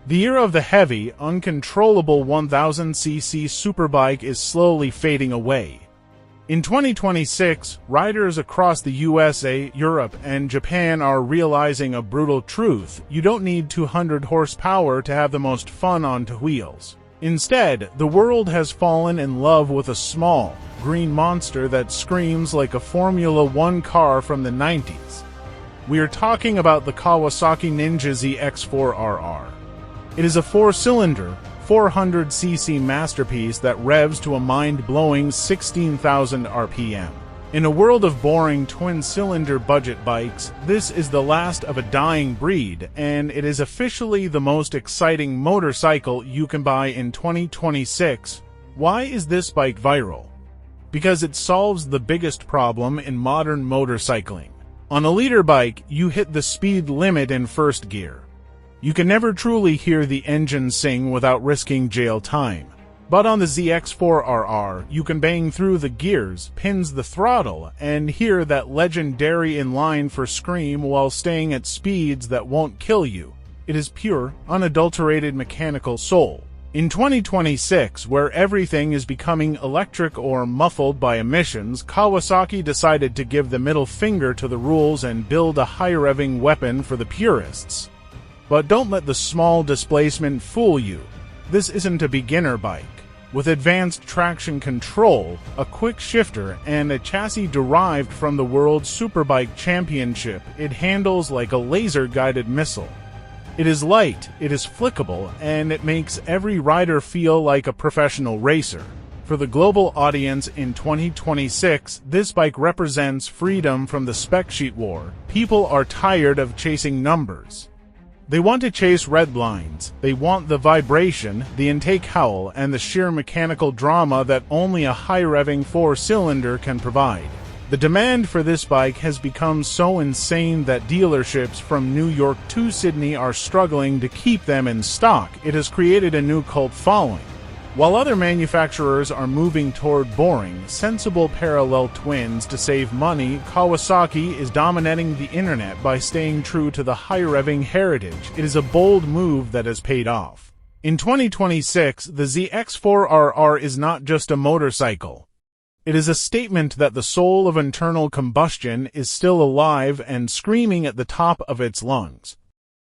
The era of the heavy, uncontrollable 1000cc superbike is slowly fading away. In 2026, riders across the USA, Europe, and Japan are realizing a brutal truth: you don't need 200 horsepower to have the most fun on two wheels. Instead, the world has fallen in love with a small, green monster that screams like a Formula One car from the 90s. We are talking about the Kawasaki ZX-4RR. It is a four-cylinder, 400cc masterpiece that revs to a mind-blowing 16,000 RPM. In a world of boring twin-cylinder budget bikes, this is the last of a dying breed, and it is officially the most exciting motorcycle you can buy in 2026. Why is this bike viral? Because it solves the biggest problem in modern motorcycling. On a leader bike, you hit the speed limit in first gear. You can never truly hear the engine sing without risking jail time. But on the ZX-4RR, you can bang through the gears, pins the throttle, and hear that legendary inline for scream while staying at speeds that won't kill you. It is pure, unadulterated mechanical soul. In 2026, where everything is becoming electric or muffled by emissions, Kawasaki decided to give the middle finger to the rules and build a high-revving weapon for the purists. But don't let the small displacement fool you. This isn't a beginner bike. With advanced traction control, a Quickshifter, and a chassis derived from the World Superbike Championship, it handles like a laser-guided missile. It is light, it is flickable, and it makes every rider feel like a professional racer. For the global audience in 2026, this bike represents freedom from the spec sheet war. People are tired of chasing numbers. They want to chase red lines. They want the vibration, the intake howl, and the sheer mechanical drama that only a high-revving four-cylinder can provide. The demand for this bike has become so insane that dealerships from New York to Sydney are struggling to keep them in stock. It has created a new cult following. While other manufacturers are moving toward boring, sensible parallel twins to save money, Kawasaki is dominating the internet by staying true to the high-revving heritage. It is a bold move that has paid off. In 2026, the ZX-4RR is not just a motorcycle. It is a statement that the soul of internal combustion is still alive and screaming at the top of its lungs.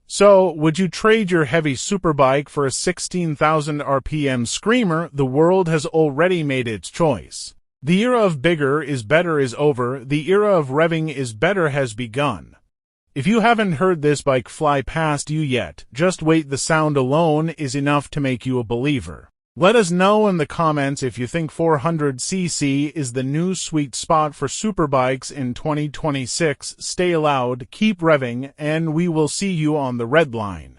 So, would you trade your heavy superbike for a 16,000 RPM screamer? The world has already made its choice. The era of bigger is better is over. The era of revving is better has begun. If you haven't heard this bike fly past you yet, just wait. The sound alone is enough to make you a believer. Let us know in the comments if you think 400cc is the new sweet spot for superbikes in 2026. Stay loud, keep revving, and we will see you on the Redline.